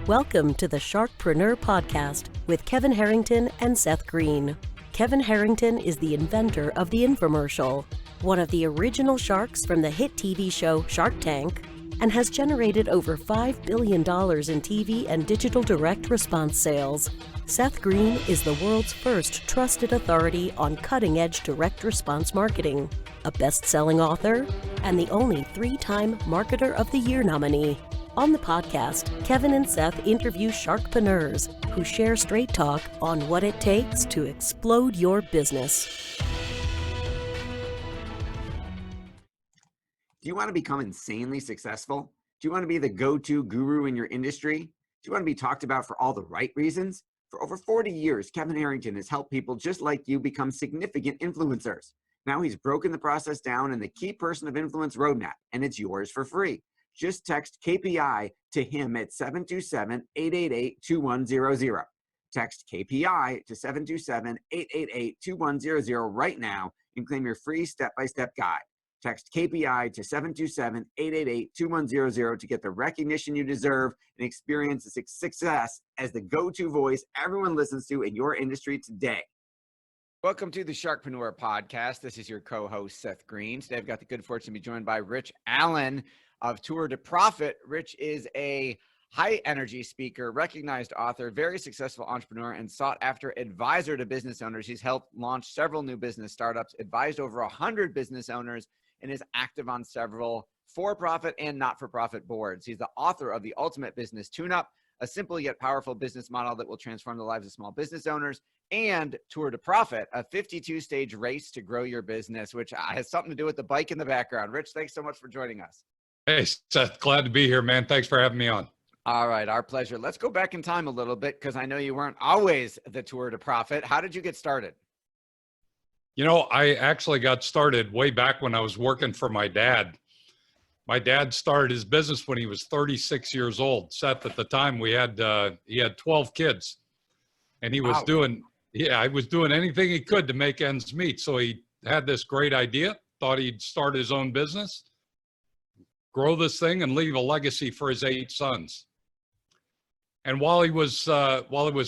Welcome to the SharkPreneur podcast with Kevin Harrington and Seth Greene. Kevin Harrington is the inventor of the infomercial, one of the original sharks from the hit TV show Shark Tank, and has generated over $5 billion in TV and digital direct response sales. Seth Greene is the world's first trusted authority on cutting-edge direct response marketing, a best-selling author, and the only 3-time Marketer of the Year nominee. On the podcast, Kevin and Seth interview sharkpreneurs who share straight talk on what it takes to explode your business. Do you want to become insanely successful? Do you want to be the go-to guru in your industry? Do you want to be talked about for all the right reasons? For over 40 years, Kevin Harrington has helped people just like you become significant influencers. Now he's broken the process down in the Key Person of Influence roadmap, and it's yours for free. Just text KPI to him at 727-888-2100. Text KPI to 727-888-2100 right now and claim your free step-by-step guide. Text KPI to 727-888-2100 to get the recognition you deserve and experience the success as the go-to voice everyone listens to in your industry today. Welcome to the SharkPreneur podcast. This is your co-host, Seth Greene. Today, I've got the good fortune to be joined by Rich Allen of Tour to Profit. Rich is a high-energy speaker, recognized author, very successful entrepreneur, and sought-after advisor to business owners. He's helped launch several new business startups, advised over 100 business owners, and is active on several for-profit and not-for-profit boards. He's the author of The Ultimate Business Tune-Up, a simple yet powerful business model that will transform the lives of small business owners, and Tour to Profit, a 52-stage race to grow your business, which has something to do with the bike in the background. Rich, thanks so much for joining us. Hey, Seth, glad to be here, man. Thanks for having me on. All right, our pleasure. Let's go back in time a little bit because I know you weren't always the Tour to Profit. How did you get started? You know, I actually got started way back when I was working for my dad. My dad started his business when he was 36 years old. Seth, at the time, he had 12 kids, and he was doing anything he could to make ends meet. So he had this great idea, thought he'd start his own business, grow this thing, and leave a legacy for his 8 sons. And while it was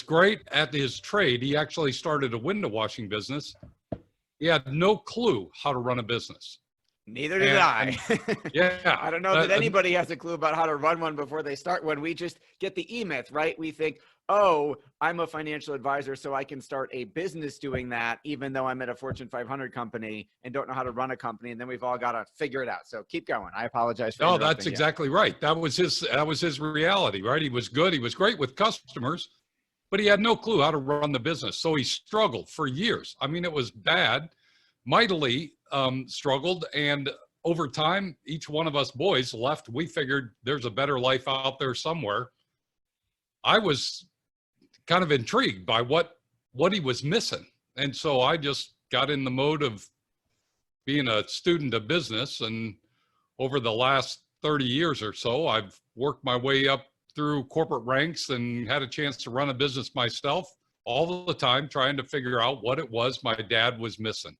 great at his trade, he actually started a window washing business. He had no clue how to run a business. Neither did I. Yeah. I don't know that anybody has a clue about how to run one before they start one. We just get the E-myth, right? We think, oh, I'm a financial advisor, so I can start a business doing that, even though I'm at a Fortune 500 company and don't know how to run a company. And then we've all got to figure it out. So keep going. I apologize for No, that's exactly right. That was his reality, right? He was good. He was great with customers, but he had no clue how to run the business. So he struggled for years. I mean, it was bad, mightily struggled. And over time, each one of us boys left. We figured there's a better life out there somewhere. I was kind of intrigued by what he was missing. And so I just got in the mode of being a student of business. And over the last 30 years or so, I've worked my way up through corporate ranks and had a chance to run a business myself all the time, trying to figure out what it was my dad was missing.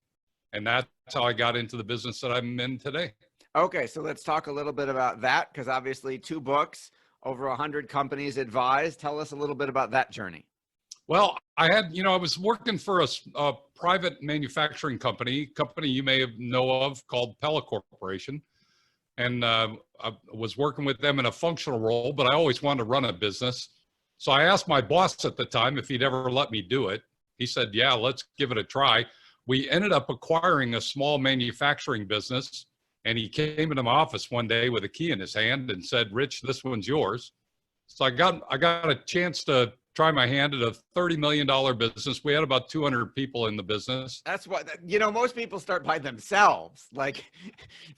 And that's how I got into the business that I'm in today. Okay, so let's talk a little bit about that, because obviously 2 books, over 100 companies advised. Tell us a little bit about that journey. Well, I was working for a private manufacturing company you may know of, called Pella Corporation. And I was working with them in a functional role, but I always wanted to run a business. So I asked my boss at the time if he'd ever let me do it. He said, yeah, let's give it a try. We ended up acquiring a small manufacturing business, and he came into my office one day with a key in his hand and said, Rich, this one's yours. So I got a chance to try my hand at a $30 million business. We had about 200 people in the business. That's what, most people start by themselves, like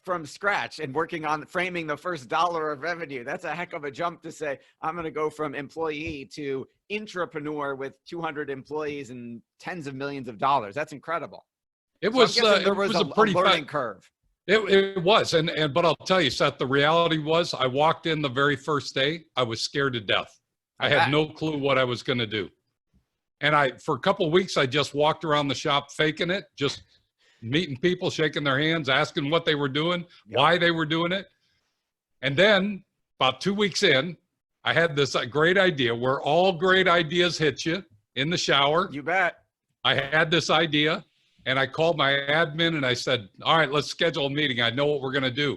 from scratch, and working on framing the first dollar of revenue. That's a heck of a jump to say, I'm going to go from employee to intrapreneur with 200 employees and tens of millions of dollars. That's incredible. It was, there was a pretty learning curve. It was. But I'll tell you, Seth, the reality was I walked in the very first day. I was scared to death. I had no clue what I was going to do. And for a couple of weeks, I just walked around the shop faking it, just meeting people, shaking their hands, asking what they were doing, why they were doing it. And then about 2 weeks in, I had this great idea where all great ideas hit you in the shower. You bet. I had this idea and I called my admin and I said, all right, let's schedule a meeting. I know what we're going to do.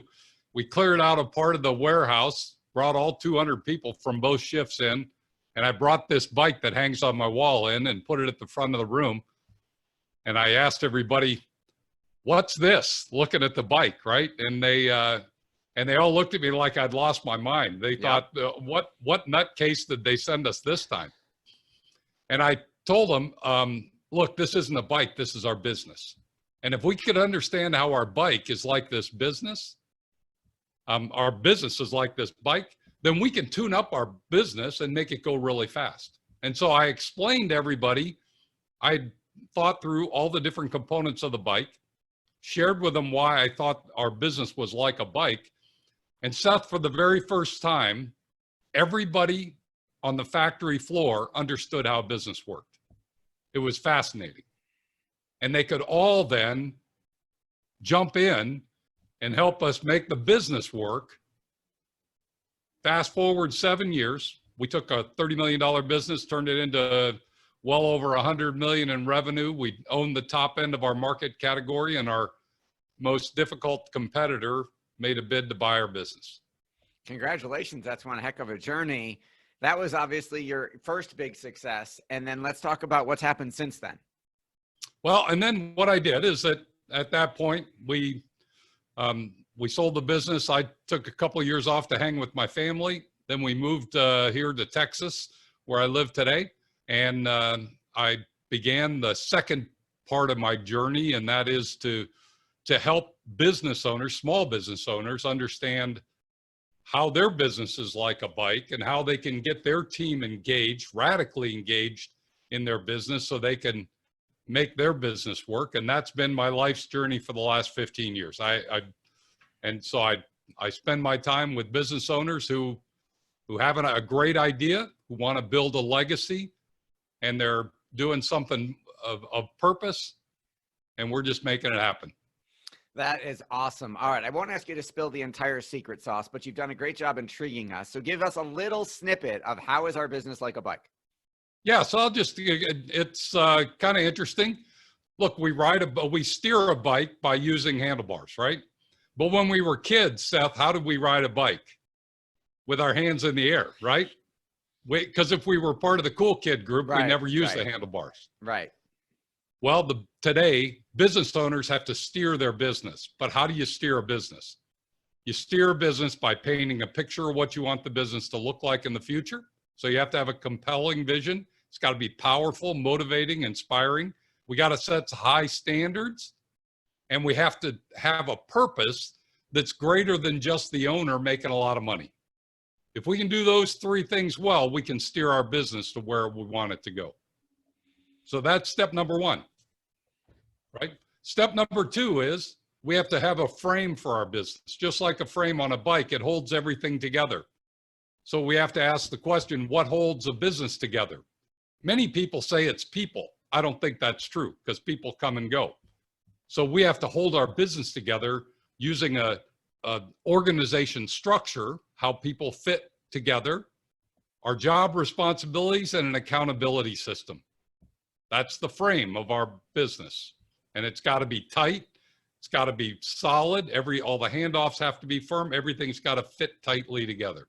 We cleared out a part of the warehouse, brought all 200 people from both shifts in, and I brought this bike that hangs on my wall in and put it at the front of the room. And I asked everybody, what's this? Looking at the bike, right? And they all looked at me like I'd lost my mind. They thought, what nutcase did they send us this time? And I told them, look, this isn't a bike, this is our business. And if we could understand how our bike is like this business, our business is like this bike, then we can tune up our business and make it go really fast. And so I explained to everybody, I thought through all the different components of the bike, shared with them why I thought our business was like a bike. And Seth, for the very first time, everybody on the factory floor understood how business worked. It was fascinating. And they could all then jump in and help us make the business work. Fast forward 7 years, we took a $30 million business, turned it into well over 100 million in revenue. We owned the top end of our market category, and our most difficult competitor made a bid to buy our business. Congratulations. That's one heck of a journey. That was obviously your first big success. And then let's talk about what's happened since then. Well, and then what I did is that at that point, we sold the business. I took a couple of years off to hang with my family. Then we moved here to Texas, where I live today. And I began the second part of my journey, and that is to help business owners, small business owners, understand how their business is like a bike and how they can get their team engaged, radically engaged in their business so they can make their business work. And that's been my life's journey for the last 15 years. I spend my time with business owners who have a great idea, who want to build a legacy, and they're doing something of purpose, and we're just making it happen. That is awesome. All right. I won't ask you to spill the entire secret sauce, but you've done a great job intriguing us. So give us a little snippet of how is our business like a bike? Yeah. So it's kind of interesting. Look, we steer a bike by using handlebars, right? But when we were kids, Seth, how did we ride a bike? With our hands in the air, right? Because if we were part of the cool kid group, we never used the handlebars. Right. Well, today, business owners have to steer their business. But how do you steer a business? You steer a business by painting a picture of what you want the business to look like in the future. So you have to have a compelling vision. It's got to be powerful, motivating, inspiring. We got to set high standards, and we have to have a purpose that's greater than just the owner making a lot of money. If we can do those three things well, we can steer our business to where we want it to go. So that's step number one, right? Step number two is we have to have a frame for our business. Just like a frame on a bike, it holds everything together. So we have to ask the question, what holds a business together? Many people say it's people. I don't think that's true because people come and go. So we have to hold our business together using a organization structure, how people fit together, our job responsibilities, and an accountability system. That's the frame of our business. And it's got to be tight. It's got to be solid. All the handoffs have to be firm. Everything's got to fit tightly together.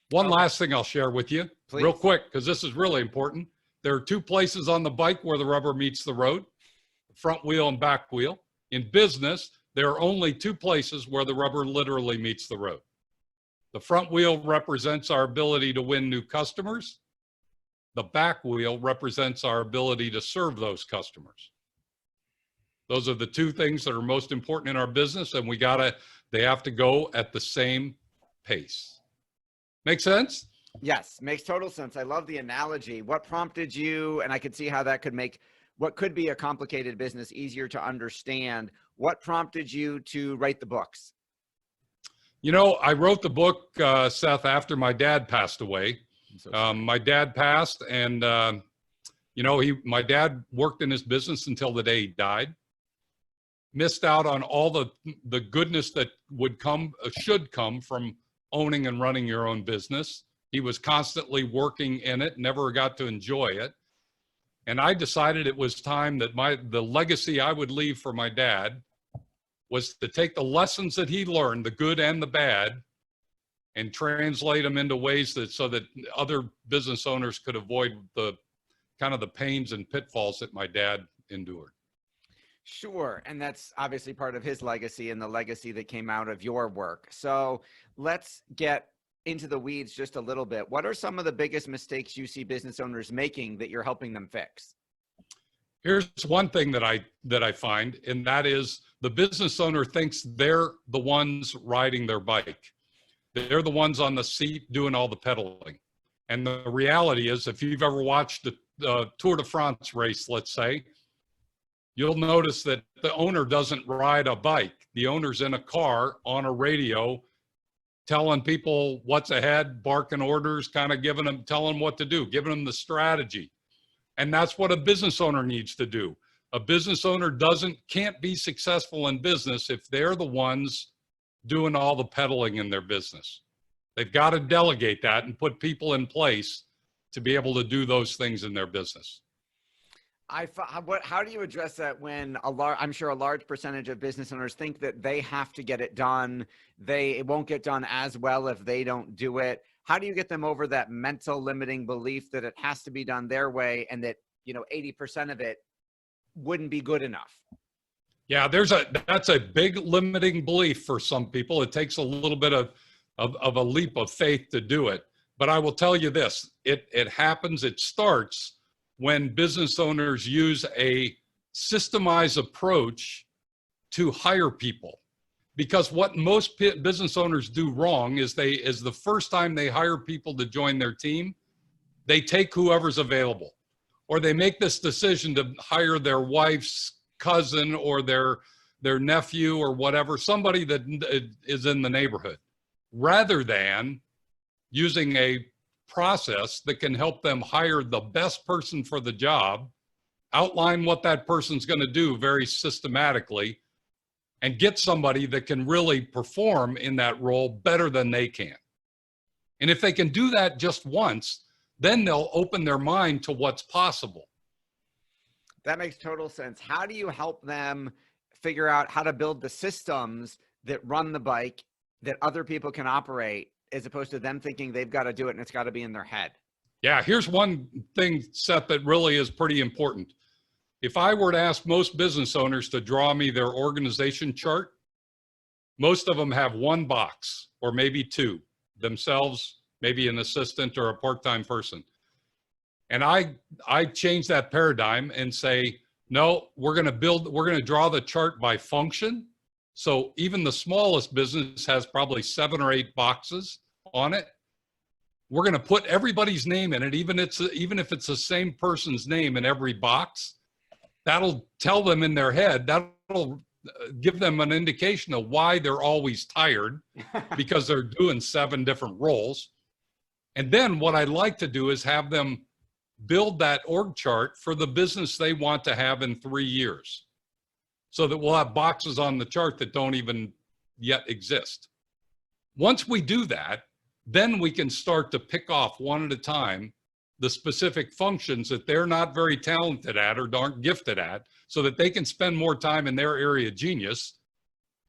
One last thing I'll share with you, real quick, because this is really important. There are two places on the bike where the rubber meets the road, front wheel and back wheel. In business, there are only two places where the rubber literally meets the road. The front wheel represents our ability to win new customers. The back wheel represents our ability to serve those customers. Those are the two things that are most important in our business, and they have to go at the same pace. Make sense? Yes, makes total sense. I love the analogy. What prompted you, and I could see how that could make what could be a complicated business easier to understand. What prompted you to write the books? You know, I wrote the book, Seth, after my dad passed away. My dad passed, and my dad worked in his business until the day he died. Missed out on all the goodness that should come from owning and running your own business. He was constantly working in it, never got to enjoy it. And I decided it was time that the legacy I would leave for my dad was to take the lessons that he learned, the good and the bad, and translate them into ways so that other business owners could avoid the kind of the pains and pitfalls that my dad endured. Sure. And that's obviously part of his legacy and the legacy that came out of your work. So let's get into the weeds just a little bit. What are some of the biggest mistakes you see business owners making that you're helping them fix? Here's one thing that I find, and that is the business owner thinks they're the ones riding their bike. They're the ones on the seat doing all the pedaling. And the reality is, if you've ever watched the Tour de France race, let's say, you'll notice that the owner doesn't ride a bike. The owner's in a car on a radio telling people what's ahead, barking orders, kind of telling them what to do, giving them the strategy. And that's what a business owner needs to do. A business owner can't be successful in business if they're the ones doing all the peddling in their business. They've got to delegate that and put people in place to be able to do those things in their business. How do you address that when I'm sure a large percentage of business owners think that they have to get it done? It won't get done as well if they don't do it. How do you get them over that mental limiting belief that it has to be done their way and that, 80% of it wouldn't be good enough? Yeah, that's a big limiting belief for some people. It takes a little bit of a leap of faith to do it. But I will tell you this, it happens, it starts when business owners use a systemized approach to hire people. Because what most business owners do wrong is the first time they hire people to join their team, they take whoever's available. Or they make this decision to hire their wife's cousin or their nephew or whatever, somebody that is in the neighborhood, rather than using a process that can help them hire the best person for the job, outline what that person's going to do very systematically, and get somebody that can really perform in that role better than they can. And if they can do that just once, then they'll open their mind to what's possible. That makes total sense. How do you help them figure out how to build the systems that run the bike that other people can operate, as opposed to them thinking they've got to do it and it's got to be in their head? Yeah, here's one thing, Seth, that really is pretty important. If I were to ask most business owners to draw me their organization chart, most of them have one box or maybe two, themselves, maybe an assistant or a part-time person. And I change that paradigm and say, no, we're going to draw the chart by function. So even the smallest business has probably 7 or 8 boxes on it. We're going to put everybody's name in it, even if it's the same person's name in every box. That'll tell them in their head, that'll give them an indication of why they're always tired, because they're doing 7 different roles. And then what I'd like to do is have them build that org chart for the business they want to have in 3 years, so that we'll have boxes on the chart that don't even yet exist. Once we do that, then we can start to pick off one at a time the specific functions that they're not very talented at or aren't gifted at, so that they can spend more time in their area of genius,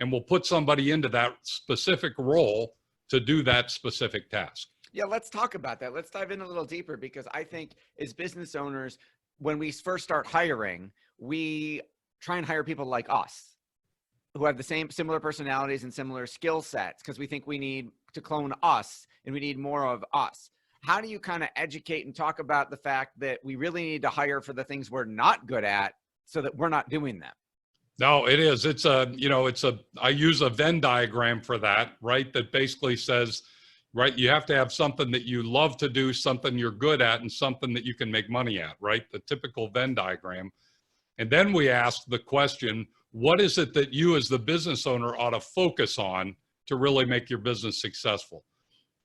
and we'll put somebody into that specific role to do that specific task. Yeah, let's talk about that. Let's dive in a little deeper, because I think as business owners, when we first start hiring, we try and hire people like us who have the similar personalities and similar skill sets, because we think we need to clone us and we need more of us. How do you kind of educate and talk about the fact that we really need to hire for the things we're not good at so that we're not doing them? No, it is. I use a Venn diagram for that, right? That basically says, right, you have to have something that you love to do, something you're good at, and something that you can make money at, right? The typical Venn diagram. And then we ask the question, what is it that you as the business owner ought to focus on to really make your business successful?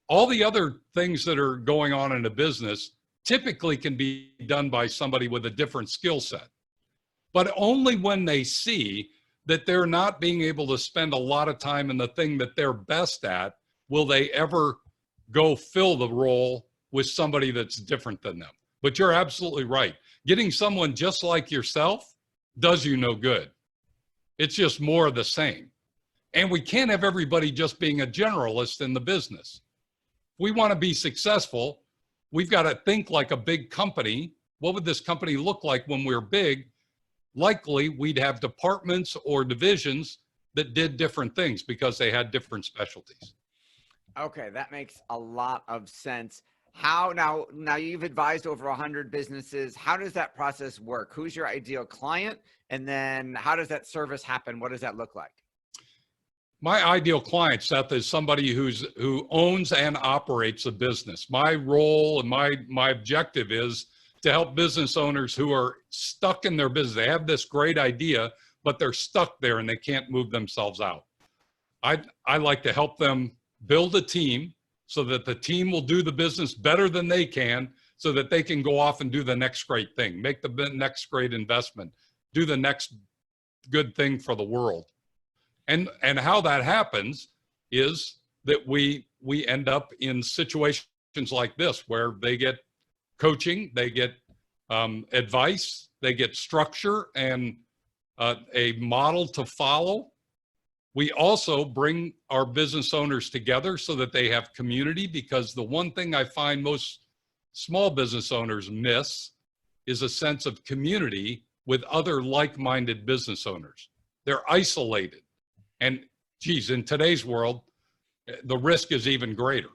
All the other things that are going on in a business typically can be done by somebody with a different skill set, but only when they see that they're not being able to spend a lot of time in the thing that they're best at will they ever go fill the role with somebody that's different than them. But you're absolutely right. Getting someone just like yourself does you no good. It's just more of the same. And we can't have everybody just being a generalist in the business. If we want to be successful, we've got to think like a big company. What would this company look like when we're big? Likely we'd have departments or divisions that did different things because they had different specialties. Okay, that makes a lot of sense. How now you've advised over 100 businesses. How does that process work? Who's your ideal client? And then how does that service happen? What does that look like? My ideal client, Seth, is somebody who owns and operates a business. My role and my objective is to help business owners who are stuck in their business. They have this great idea, but they're stuck there and they can't move themselves out. I like to help them build a team so that the team will do the business better than they can, so that they can go off and do the next great thing, make the next great investment, do the next good thing for the world. And how that happens is that we end up in situations like this where they get coaching, they get advice, they get structure and a model to follow. We also bring our business owners together so that they have community, because the one thing I find most small business owners miss is a sense of community with other like-minded business owners. They're isolated. And geez, in today's world, the risk is even greater.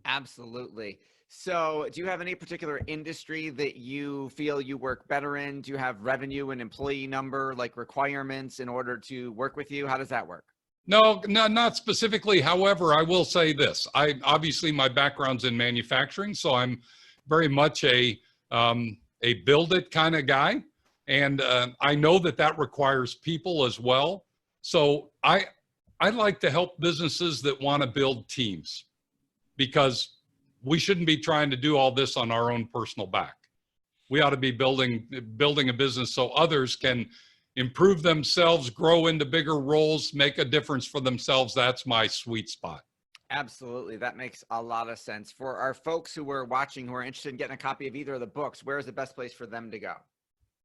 Absolutely. So do you have any particular industry that you feel you work better in? Do you have revenue and employee number like requirements in order to work with you? How does that work? No, not specifically. However, I will say this. Obviously my background's in manufacturing, so I'm very much a build it kind of guy. And I know that requires people as well. So I like to help businesses that want to build teams, because we shouldn't be trying to do all this on our own personal back. We ought to be building a business so others can improve themselves, grow into bigger roles, make a difference for themselves. That's my sweet spot. Absolutely. That makes a lot of sense. For our folks who are watching, who are interested in getting a copy of either of the books, where is the best place for them to go?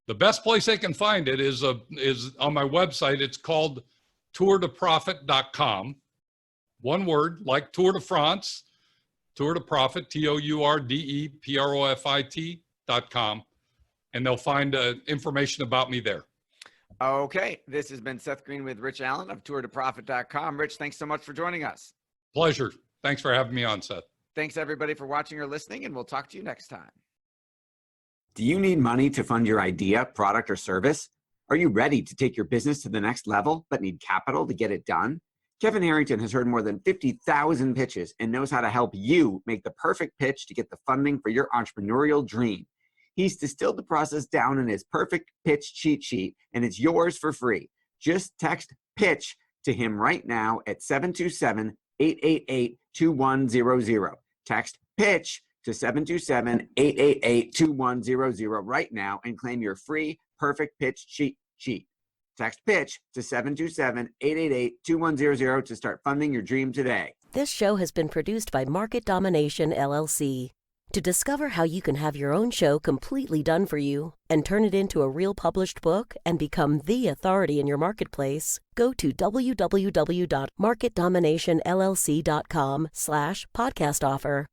The best place they can find it is on my website. It's called tourdeprofit.com. One word, like Tour de France, Tour de Profit, TOURDEPROFIT.com. And they'll find information about me there. Okay. This has been Seth Greene with Rich Allen of tourdeprofit.com. Rich, thanks so much for joining us. Pleasure. Thanks for having me on, Seth. Thanks everybody for watching or listening, and we'll talk to you next time. Do you need money to fund your idea, product, or service? Are you ready to take your business to the next level, but need capital to get it done? Kevin Harrington has heard more than 50,000 pitches and knows how to help you make the perfect pitch to get the funding for your entrepreneurial dream. He's distilled the process down in his perfect pitch cheat sheet, and it's yours for free. Just text PITCH to him right now at 727-888-2100. Text PITCH to 727-888-2100 right now and claim your free perfect pitch cheat sheet. Text PITCH to 727-888-2100 to start funding your dream today. This show has been produced by Market Domination, LLC. To discover how you can have your own show completely done for you and turn it into a real published book and become the authority in your marketplace, go to www.marketdominationllc.com/podcast offer.